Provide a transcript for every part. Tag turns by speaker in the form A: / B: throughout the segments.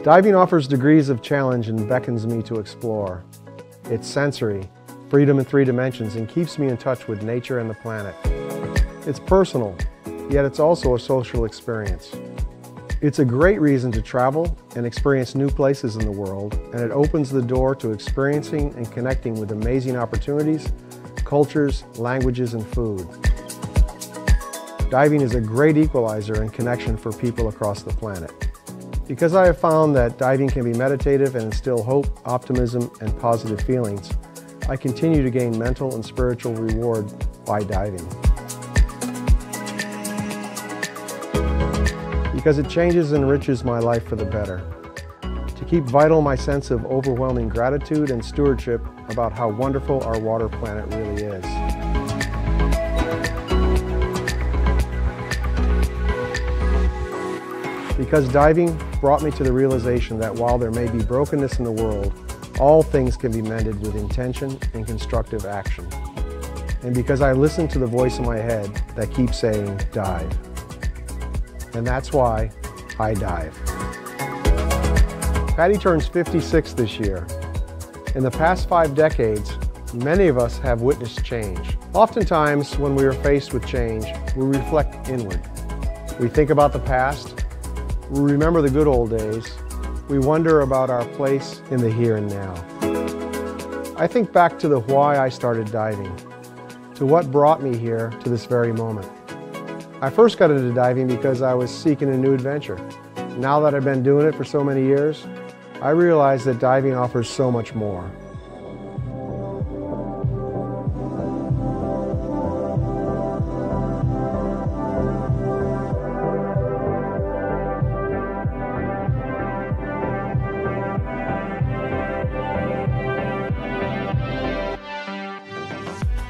A: Diving offers degrees of challenge and beckons me to explore. It's sensory, freedom in 3 dimensions, and keeps me in touch with nature and the planet. It's personal, yet it's also a social experience. It's a great reason to travel and experience new places in the world, and it opens the door to experiencing and connecting with amazing opportunities, cultures, languages, and food. Diving is a great equalizer and connection for people across the planet. Because I have found that diving can be meditative and instill hope, optimism, and positive feelings, I continue to gain mental and spiritual reward by diving. Because it changes and enriches my life for the better. To keep vital my sense of overwhelming gratitude and stewardship about how wonderful our water planet really is. Because diving brought me to the realization that while there may be brokenness in the world, all things can be mended with intention and constructive action. And because I listened to the voice in my head that keeps saying, dive. And that's why I dive. PADI turns 56 this year. In the past 5 decades, many of us have witnessed change. Oftentimes, when we are faced with change, we reflect inward. We think about the past. We remember the good old days. We wonder about our place in the here and now. I think back to the why I started diving, to what brought me here to this very moment. I first got into diving because I was seeking a new adventure. Now that I've been doing it for so many years, I realize that diving offers so much more.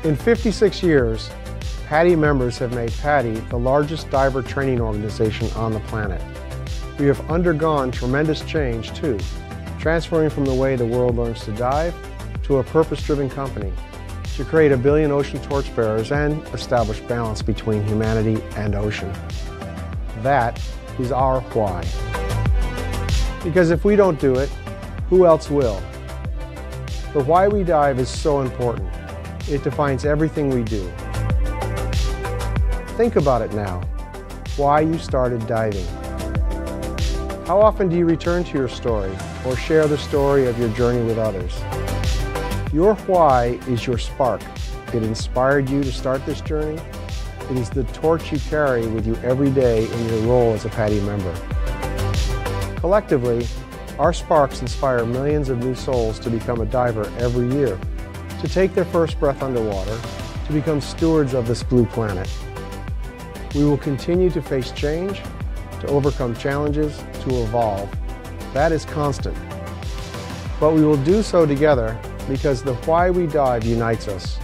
A: In 56 years, PADI members have made PADI the largest diver training organization on the planet. We have undergone tremendous change too, transferring from the way the world learns to dive to a purpose-driven company to create 1 billion ocean torchbearers and establish balance between humanity and ocean. That is our why. Because if we don't do it, who else will? The why we dive is so important. It defines everything we do. Think about it now, why you started diving. How often do you return to your story or share the story of your journey with others? Your why is your spark. It inspired you to start this journey. It is the torch you carry with you every day in your role as a PADI member. Collectively, our sparks inspire millions of new souls to become a diver every year, to take their first breath underwater, to become stewards of this blue planet. We will continue to face change, to overcome challenges, to evolve. That is constant. But we will do so together because the why we dive unites us.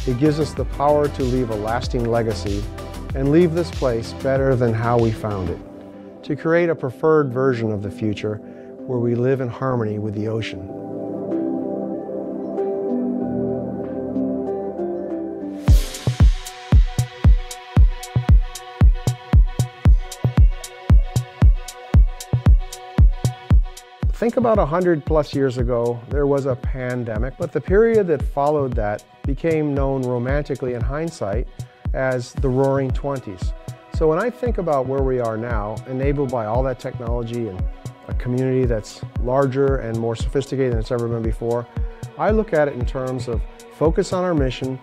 A: It gives us the power to leave a lasting legacy and leave this place better than how we found it, to create a preferred version of the future where we live in harmony with the ocean. Think about 100+ years ago, there was a pandemic, but the period that followed that became known romantically in hindsight as the Roaring '20s. So when I think about where we are now, enabled by all that technology and a community that's larger and more sophisticated than it's ever been before, I look at it in terms of focus on our mission,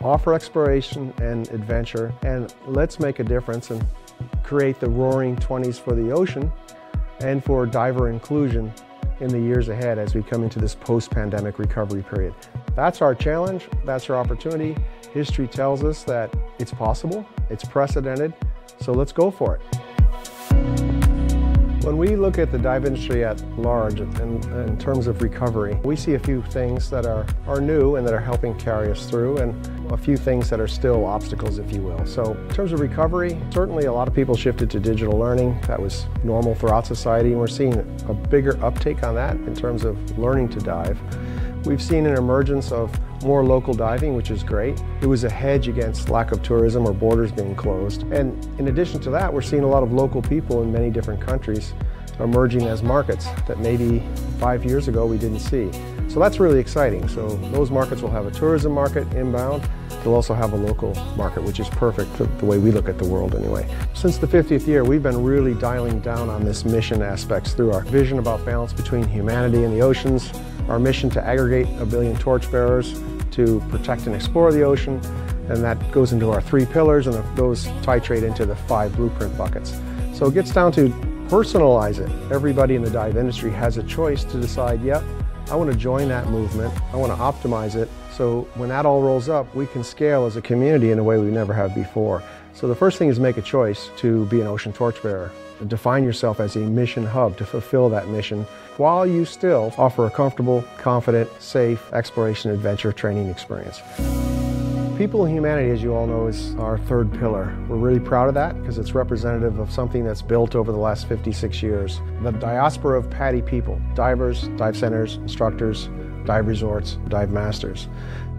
A: offer exploration and adventure, and let's make a difference and create the Roaring '20s for the ocean and for diver inclusion in the years ahead as we come into this post-pandemic recovery period. That's our challenge, that's our opportunity. History tells us that it's possible, it's precedented, so let's go for it. When we look at the dive industry at large in terms of recovery, we see a few things that are new and that are helping carry us through, and a few things that are still obstacles, if you will. So in terms of recovery, certainly a lot of people shifted to digital learning. That was normal throughout society, and we're seeing a bigger uptake on that in terms of learning to dive. We've seen an emergence of more local diving, which is great. It was a hedge against lack of tourism or borders being closed. And in addition to that, we're seeing a lot of local people in many different countries emerging as markets that maybe 5 years ago we didn't see. So that's really exciting. So those markets will have a tourism market inbound. They'll also have a local market, which is perfect for the way we look at the world anyway. Since the 50th year, we've been really dialing down on this mission aspects through our vision about balance between humanity and the oceans, our mission to aggregate 1 billion torchbearers to protect and explore the ocean, and that goes into our 3 pillars, and those titrate into the 5 blueprint buckets. So it gets down to personalize it. Everybody in the dive industry has a choice to decide, yep, I want to join that movement, I want to optimize it, so when that all rolls up, we can scale as a community in a way we never have before. So the first thing is make a choice to be an ocean torchbearer. Define yourself as a mission hub to fulfill that mission while you still offer a comfortable, confident, safe exploration adventure training experience. People and humanity, as you all know, is our 3rd pillar. We're really proud of that because it's representative of something that's built over the last 56 years. The diaspora of PADI people, divers, dive centers, instructors, dive resorts, dive masters.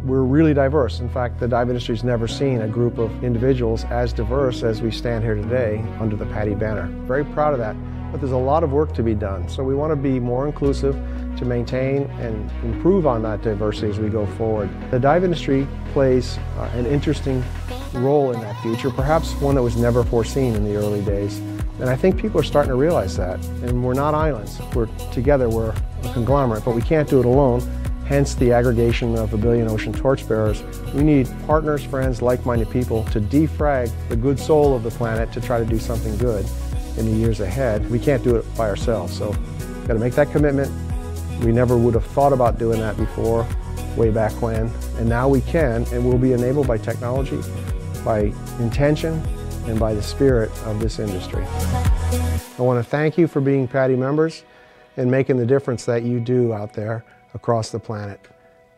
A: We're really diverse. In fact, the dive industry's never seen a group of individuals as diverse as we stand here today under the PADI banner. Very proud of that, but there's a lot of work to be done. So we want to be more inclusive to maintain and improve on that diversity as we go forward. The dive industry plays an interesting role in that future, perhaps one that was never foreseen in the early days. And I think people are starting to realize that. And we're not islands. We're together, we're a conglomerate, but we can't do it alone. Hence the aggregation of 1 billion ocean torchbearers. We need partners, friends, like-minded people to defrag the good soul of the planet to try to do something good in the years ahead. We can't do it by ourselves, so we've got to make that commitment. We never would have thought about doing that before, way back when, and now we can, and we'll be enabled by technology, by intention, and by the spirit of this industry. I want to thank you for being PADI members and making the difference that you do out there across the planet,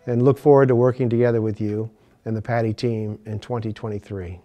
A: and look forward to working together with you and the PADI team in 2023.